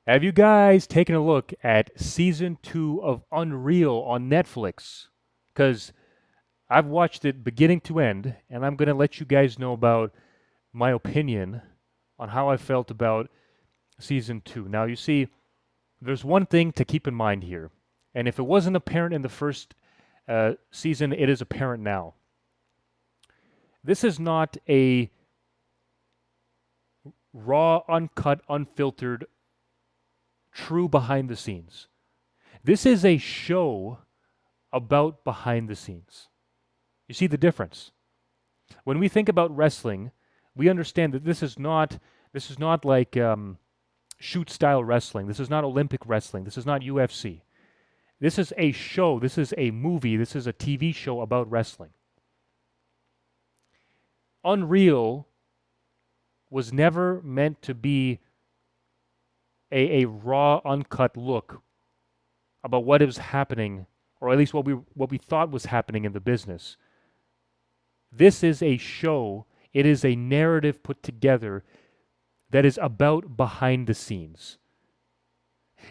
Have you guys taken a look at season 2 of Unreal on Netflix? Because I've watched it beginning to end, and I'm going to let you guys know about my opinion on how I felt about season 2. Now, you see, there's one thing to keep in mind here, and if it wasn't apparent in the first season, it is apparent now. This is not a raw, uncut, unfiltered, true behind the scenes. This is a show about behind the scenes. You see the difference? When we think about wrestling, we understand that this is not like shoot style wrestling. This is not Olympic wrestling. This is not UFC. This is a show. This is a movie. This is a TV show about wrestling. Unreal was never meant to be a raw, uncut look about what is happening, or at least what we thought was happening in the business. This is a show. It is a narrative put together that is about behind the scenes.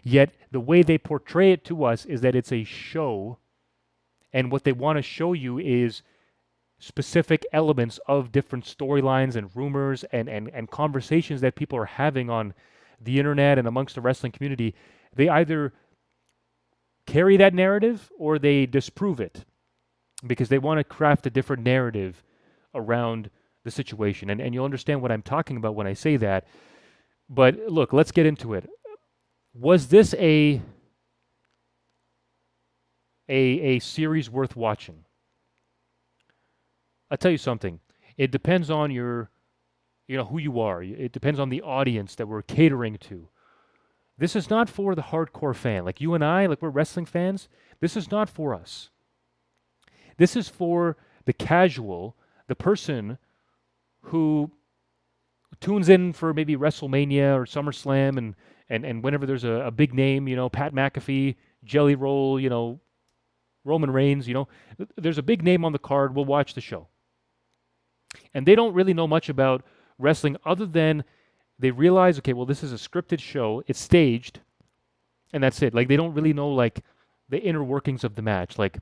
Yet the way they portray it to us is that it's a show, and what they want to show you is specific elements of different storylines and rumors and conversations that people are having on the internet and amongst the wrestling community. They either carry that narrative or they disprove it because they want to craft a different narrative around the situation. And you'll understand what I'm talking about when I say that. But look, let's get into it. Was this a series worth watching? I'll tell you something. It depends on who you are. It depends on the audience that we're catering to. This is not for the hardcore fan. Like you and I, like we're wrestling fans. This is not for us. This is for the casual, the person who tunes in for maybe WrestleMania or SummerSlam and whenever there's a big name, Pat McAfee, Jelly Roll, Roman Reigns, there's a big name on the card, we'll watch the show. And they don't really know much about wrestling other than they realize, okay, well, this is a scripted show, it's staged, and that's it. Like, they don't really know, like, the inner workings of the match. Like,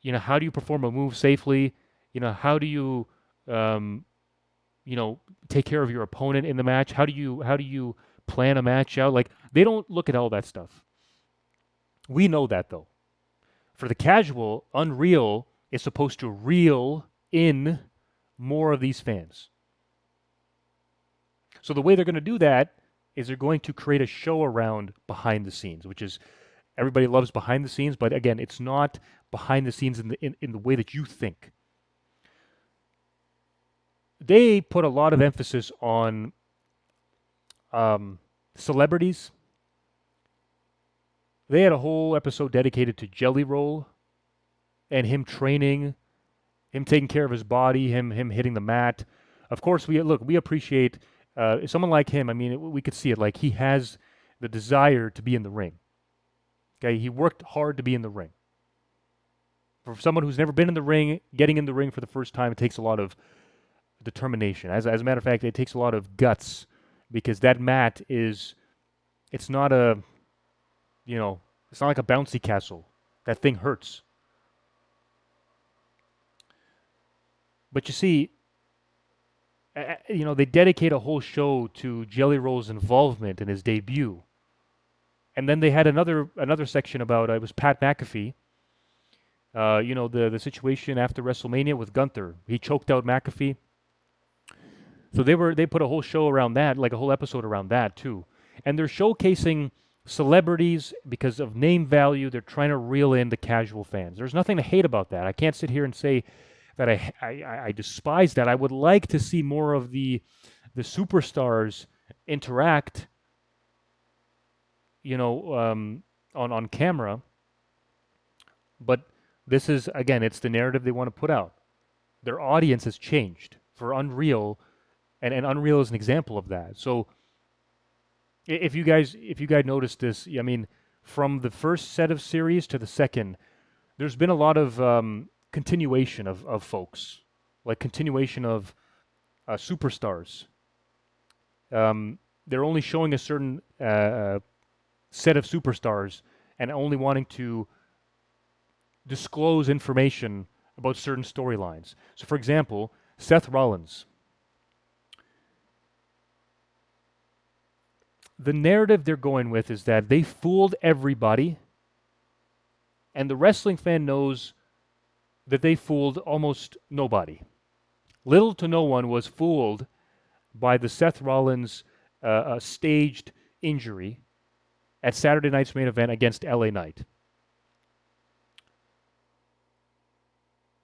how do you perform a move safely? How do you, take care of your opponent in the match? How do you plan a match out? Like, they don't look at all that stuff. We know that, though. For the casual, Unreal is supposed to reel in more of these fans. So the way they're going to do that is they're going to create a show around behind the scenes, which is everybody loves behind the scenes, but again, it's not behind the scenes in the way that you think. They put a lot of emphasis on celebrities. They had a whole episode dedicated to Jelly Roll and him training, him taking care of his body, him hitting the mat. Of course, we appreciate someone like him. I mean, we could see it. Like, he has the desire to be in the ring. Okay, he worked hard to be in the ring. For someone who's never been in the ring, getting in the ring for the first time, it takes a lot of determination. As a matter of fact, it takes a lot of guts because that mat it's not it's not like a bouncy castle. That thing hurts. But you see, they dedicate a whole show to Jelly Roll's involvement in his debut. And then they had another section about it was Pat McAfee. The situation after WrestleMania with Gunther. He choked out McAfee. So they put a whole show around that, like a whole episode around that too. And they're showcasing celebrities because of name value. They're trying to reel in the casual fans. There's nothing to hate about that. I can't sit here and say that I despise that. I would like to see more of the superstars interact, on camera. But this is, again, it's the narrative they want to put out. Their audience has changed for Unreal, and Unreal is an example of that. So if you guys noticed this, I mean, from the first set of series to the second, there's been a lot of continuation of folks, like continuation of superstars. they're only showing a certain set of superstars and only wanting to disclose information about certain storylines. So, for example, Seth Rollins. The narrative they're going with is that they fooled everybody, and the wrestling fan knows that they fooled almost nobody. Little to no one was fooled by the Seth Rollins staged injury at Saturday night's main event against LA Knight.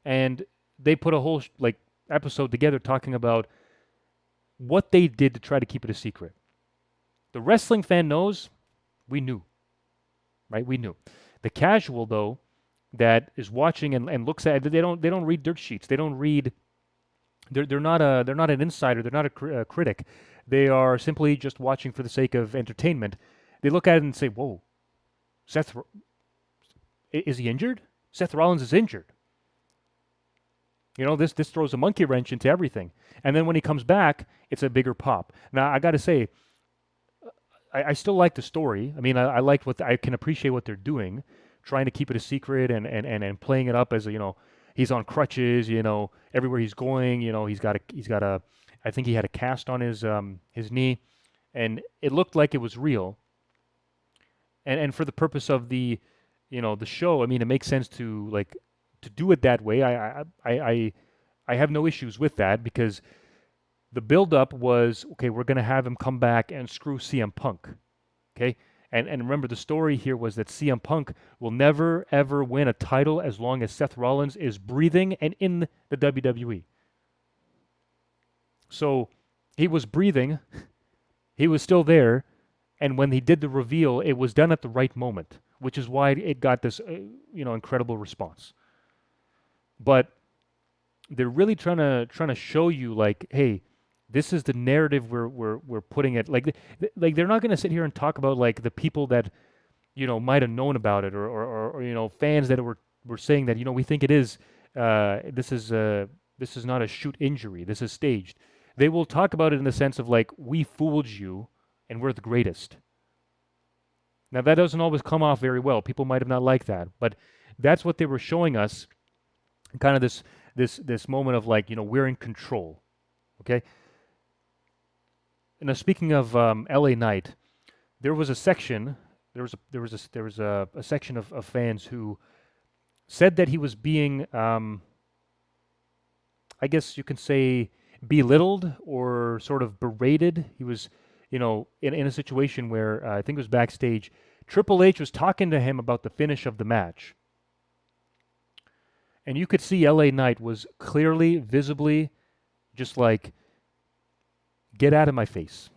And they put a whole episode together talking about what they did to try to keep it a secret. The wrestling fan knows, we knew, right? We knew. The casual, though, that is watching and looks at it, they don't read dirt sheets. They don't read. They're not an insider. They're not a critic. They are simply just watching for the sake of entertainment. They look at it and say, "Whoa, is he injured? Seth Rollins is injured." You know, this throws a monkey wrench into everything. And then when he comes back, it's a bigger pop. Now, I got to say, I still like the story. I mean, I like I can appreciate what they're doing, trying to keep it a secret and playing it up as he's on crutches. You know, everywhere he's going, you know, he's got a. I think he had a cast on his knee, and it looked like it was real. And for the purpose of the show, I mean, it makes sense to do it that way. I have no issues with that because the build-up was, okay, we're going to have him come back and screw CM Punk, okay? And remember, the story here was that CM Punk will never, ever win a title as long as Seth Rollins is breathing and in the WWE. So he was breathing, he was still there, and when he did the reveal, it was done at the right moment, which is why it got this, incredible response. But they're really trying to show you, like, hey, this is the narrative we're putting it. Like they're not going to sit here and talk about like the people that might have known about it or fans that were saying that we think it is this is not a shoot injury, this is staged. They will talk about it in the sense of like, we fooled you and we're the greatest. Now that doesn't always come off very well. People might have not liked that, but that's what they were showing us. Kind of this moment of like, we're in control. Okay. Now, speaking of LA Knight, there was a section. There was a section of fans who said that he was being, I guess you can say, belittled or sort of berated. He was, in a situation where I think it was backstage. Triple H was talking to him about the finish of the match, and you could see LA Knight was clearly, visibly, just like, get out of my face.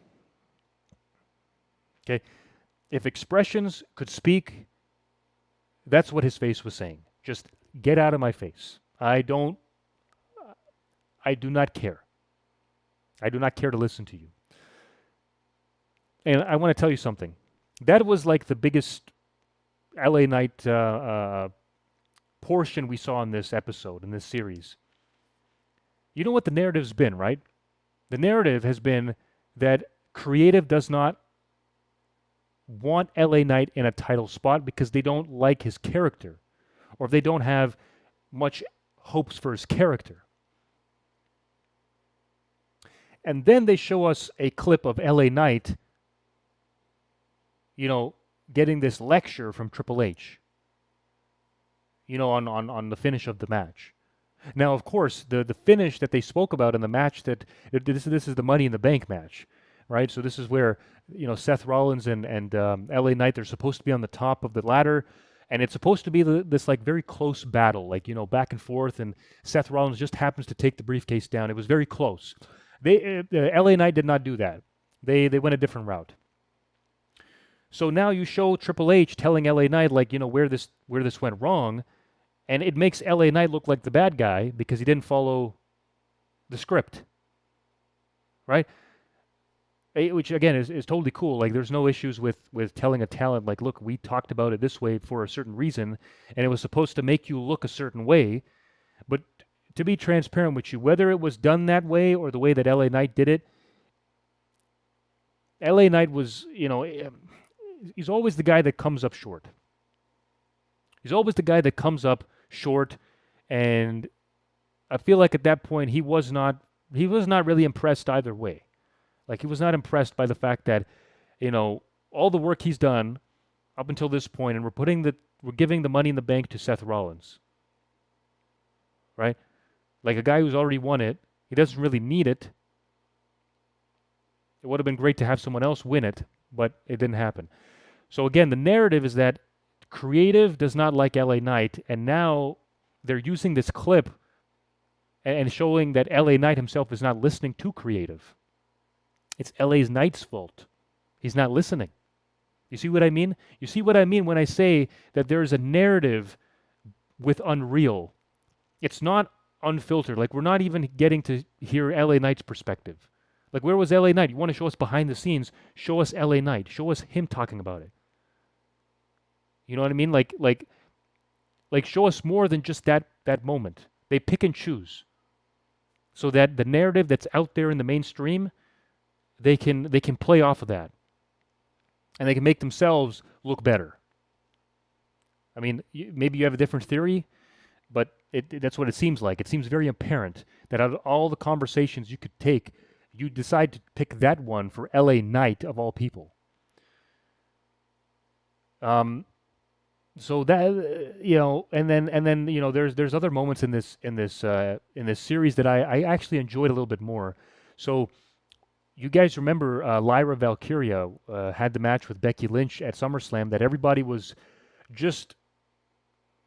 Okay? If expressions could speak, that's what his face was saying. Just get out of my face. I do not care. I do not care to listen to you. And I want to tell you something. That was like the biggest LA Knight portion we saw in this episode, in this series. You know what the narrative's been, right? The narrative has been that creative does not want LA Knight in a title spot because they don't like his character, or they don't have much hopes for his character. And then they show us a clip of LA Knight, getting this lecture from Triple H, on the finish of the match. Now, of course, the finish that they spoke about in the match, that this is the Money in the Bank match, right? So this is where Seth Rollins and LA Knight, they're supposed to be on the top of the ladder, and it's supposed to be this like very close battle, like back and forth, and Seth Rollins just happens to take the briefcase down. It was very close. LA Knight did not do that. They went a different route. So now you show Triple H telling LA Knight like where this went wrong. And it makes LA Knight look like the bad guy because he didn't follow the script, right? Which, again, is totally cool. Like, there's no issues with telling a talent, like, look, we talked about it this way for a certain reason, and it was supposed to make you look a certain way. But to be transparent with you, whether it was done that way or the way that LA Knight did it, LA Knight was, he's always the guy that comes up short. He's always the guy that comes up short, and I feel like at that point he was not really impressed either way. Like he was not impressed by the fact that, all the work he's done up until this point, and we're giving the money in the bank to Seth Rollins, right? Like a guy who's already won it, he doesn't really need it. It would have been great to have someone else win it, but it didn't happen. So again, the narrative is that creative does not like LA Knight, and now they're using this clip and showing that LA Knight himself is not listening to creative. It's LA's Knight's fault. He's not listening. You see what I mean? You see what I mean when I say that there is a narrative with Unreal. It's not unfiltered. Like we're not even getting to hear LA Knight's perspective. Like where was LA Knight? You want to show us behind the scenes? Show us LA Knight. Show us him talking about it. You know what I mean? Like show us more than just that moment. They pick and choose so that the narrative that's out there in the mainstream, they can play off of that, and they can make themselves look better. I mean, maybe you have a different theory, but that's what it seems like. It seems very apparent that out of all the conversations you could take, you decide to pick that one for LA Knight of all people. So that and then there's other moments in this series that I actually enjoyed a little bit more. So you guys remember Lyra Valkyria had the match with Becky Lynch at SummerSlam that everybody was just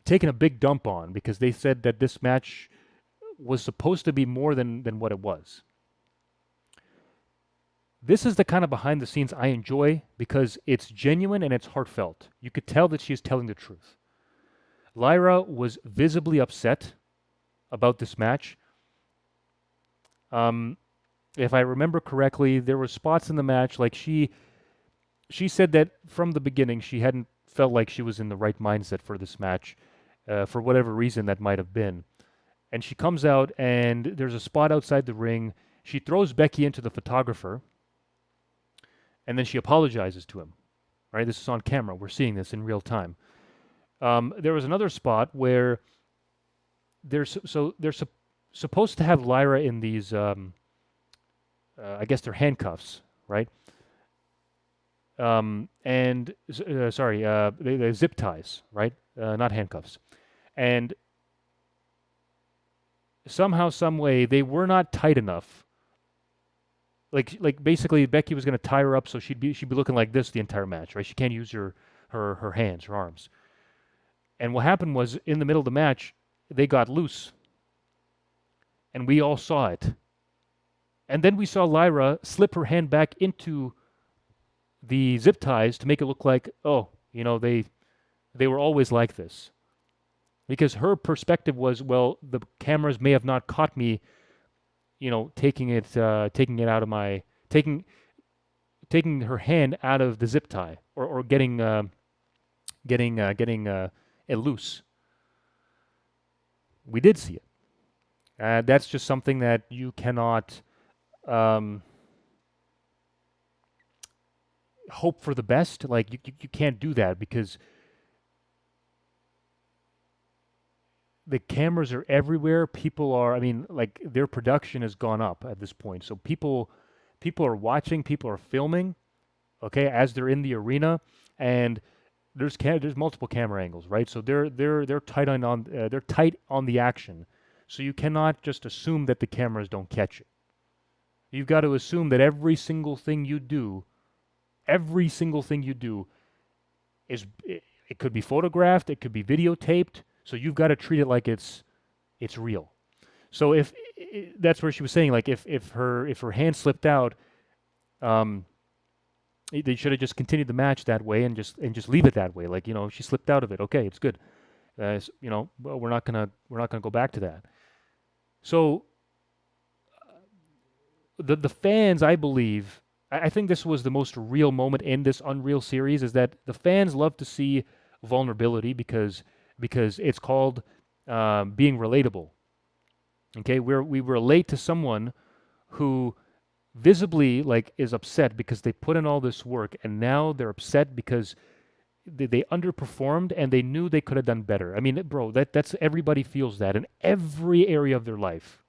taking a big dump on because they said that this match was supposed to be more than what it was. This is the kind of behind the scenes I enjoy because it's genuine and it's heartfelt. You could tell that she's telling the truth. Lyra was visibly upset about this match. If I remember correctly, there were spots in the match like she said that from the beginning she hadn't felt like she was in the right mindset for this match, for whatever reason that might have been. And she comes out and there's a spot outside the ring. She throws Becky into the photographer. And then she apologizes to him, right? This is on camera. We're seeing this in real time. There was another spot where they're supposed to have Lyra in these, I guess they're handcuffs, right? They're zip ties, right? Not handcuffs. And somehow, some way, they were not tight enough. Like basically Becky was gonna tie her up so she'd be looking like this the entire match, right? She can't use her hands, her arms. And what happened was in the middle of the match, they got loose. And we all saw it. And then we saw Lyra slip her hand back into the zip ties to make it look like, they were always like this. Because her perspective was, well, the cameras may have not caught me taking it out of taking her hand out of the zip tie or getting it loose. We did see it. That's just something that you cannot hope for the best. Like you can't do that because the cameras are everywhere. People are, like their production has gone up at this point. So people are watching, people are filming, okay, as they're in the arena, and there's multiple camera angles, right? So they're tight on the action. So you cannot just assume that the cameras don't catch it. You've got to assume that every single thing you do is it could be photographed, it could be videotaped. So you've got to treat it like it's real. So if that's where she was saying, like if her hand slipped out, they should have just continued the match that way and just leave it that way. Like she slipped out of it. Okay, it's good. We're not gonna go back to that. So the fans, I believe, I think this was the most real moment in this Unreal series is that the fans love to see vulnerability because it's called being relatable. Okay, we relate to someone who visibly like is upset because they put in all this work and now they're upset because they underperformed and they knew they could have done better. I mean, bro, that's everybody feels that in every area of their life.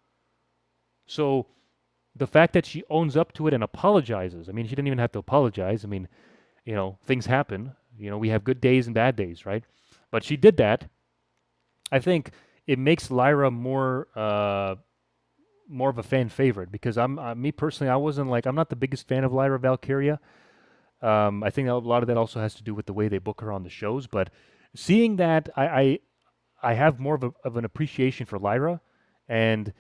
So the fact that she owns up to it and apologizes. I mean, she didn't even have to apologize. I mean, things happen. We have good days and bad days, right? But she did that. I think it makes Lyra more of a fan favorite because me personally, I'm not the biggest fan of Lyra Valkyria. I think a lot of that also has to do with the way they book her on the shows. But seeing that, I have more of an appreciation for Lyra, and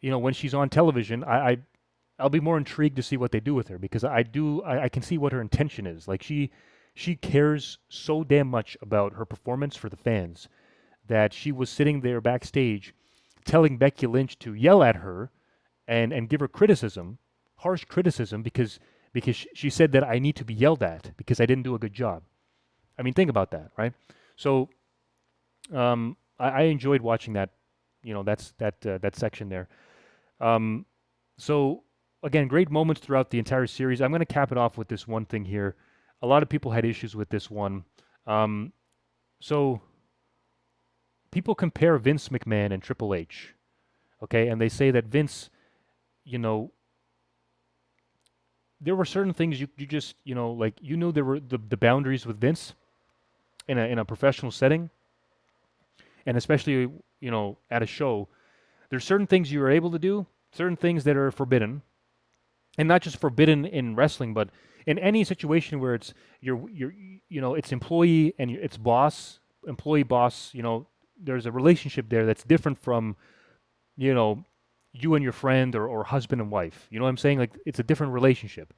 when she's on television, I'll be more intrigued to see what they do with her because I can see what her intention is. Like she cares so damn much about her performance for the fans that she was sitting there backstage telling Becky Lynch to yell at her and give her criticism, harsh criticism because she said that I need to be yelled at because I didn't do a good job. I mean, think about that, right? So I enjoyed watching that. That section there. Um, so again, great moments throughout the entire series. I'm going to cap it off with this one thing here. A lot of people had issues with this one. So people compare Vince McMahon and Triple H, okay, and they say that Vince, you know, there were certain things you just like there were the boundaries with Vince in a professional setting, and especially at a show. There's certain things you are able to do, certain things that are forbidden, and not just forbidden in wrestling, but in any situation where it's it's employee and it's employee boss. There's a relationship there that's different from you know you and your friend or husband and wife. You know what I'm saying? Like it's a different relationship.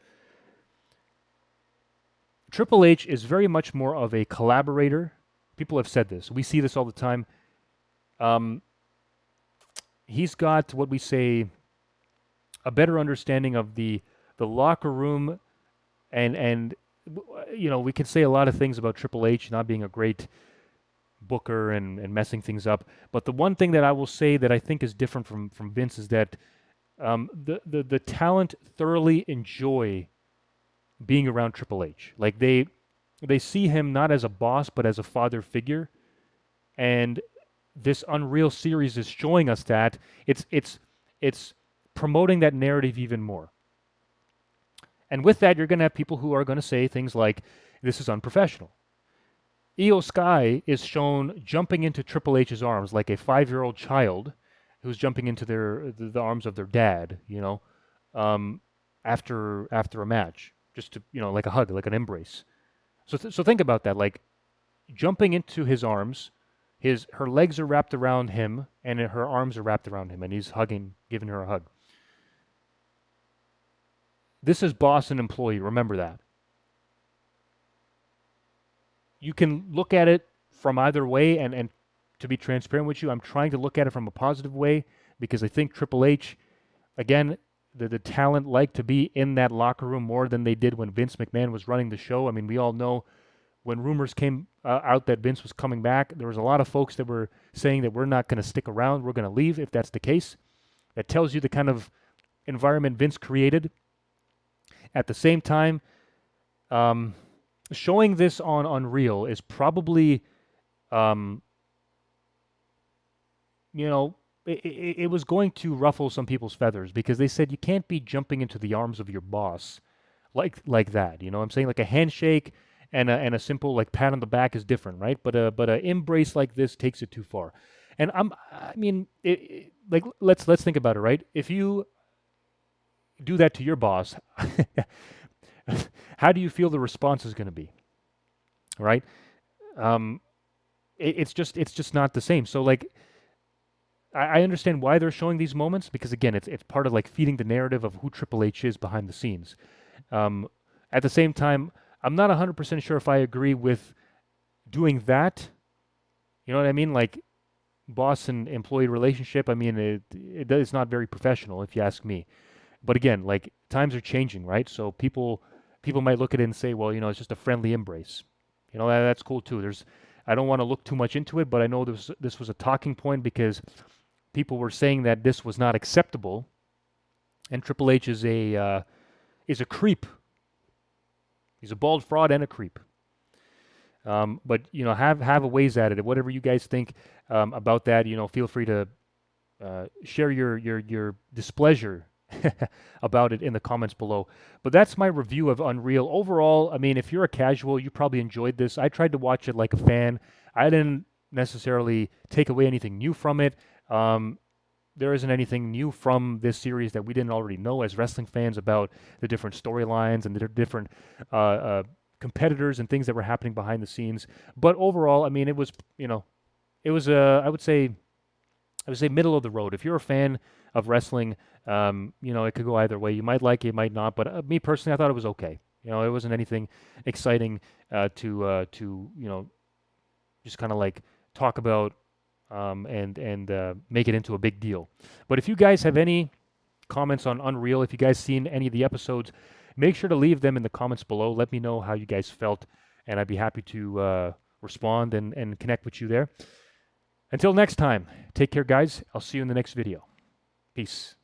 Triple H is very much more of a collaborator. People have said this. We see this all the time. Um, he's got what we say a better understanding of the locker room, and we can say a lot of things about Triple H not being a great booker and messing things up. But the one thing that I will say that I think is different from Vince is that the talent thoroughly enjoy being around Triple H. Like they see him not as a boss but as a father figure, and this Unreal series is showing us that it's promoting that narrative even more. And with that, you're going to have people who are going to say things like, "This is unprofessional." Io Sky is shown jumping into Triple H's arms like a 5-year-old child who's jumping into the arms of their dad, um, after a match, just to like a hug, like an embrace. So think about that, like jumping into his arms, her legs are wrapped around him, and her arms are wrapped around him, and he's hugging, giving her a hug. This is boss and employee. Remember that. You can look at it from either way, and to be transparent with you, I'm trying to look at it from a positive way because I think Triple H, again, the talent like to be in that locker room more than they did when Vince McMahon was running the show. I mean, we all know when rumors came out that Vince was coming back, there was a lot of folks that were saying that we're not going to stick around, we're going to leave if that's the case. That tells you the kind of environment Vince created. At the same time, showing this on Unreal is probably, it was going to ruffle some people's feathers because they said you can't be jumping into the arms of your boss like that. You know what I'm saying? Like a handshake and a simple like pat on the back is different, right? But a embrace like this takes it too far. And like let's think about it, right? If you do that to your boss, how do you feel the response is going to be, right? It's just not the same. So like, I understand why they're showing these moments because again, it's part of like feeding the narrative of who Triple H is behind the scenes. At the same time, I'm not 100% sure if I agree with doing that. You know what I mean? Like boss and employee relationship. I mean, it's not very professional if you ask me. But again, like times are changing, right? So people might look at it and say, well, it's just a friendly embrace. That's cool too. I don't want to look too much into it, but I know this was a talking point because people were saying that this was not acceptable and Triple H is a creep. He's a bald fraud and a creep. But have a ways at it. Whatever you guys think about that, feel free to share your displeasure about it in the comments below. But that's my review of Unreal. Overall, I mean, if you're a casual, you probably enjoyed this. I tried to watch it like a fan. I didn't necessarily take away anything new from it. There isn't anything new from this series that we didn't already know as wrestling fans about the different storylines and the different competitors and things that were happening behind the scenes. But overall, I mean, it was I would say middle of the road. If you're a fan of wrestling, it could go either way. You might like it, you might not. But me personally, I thought it was okay. It wasn't anything exciting to just kind of like talk about and make it into a big deal. But if you guys have any comments on Unreal, if you guys seen any of the episodes, make sure to leave them in the comments below. Let me know how you guys felt, and I'd be happy to respond and connect with you there. Until next time, take care, guys. I'll see you in the next video. Peace.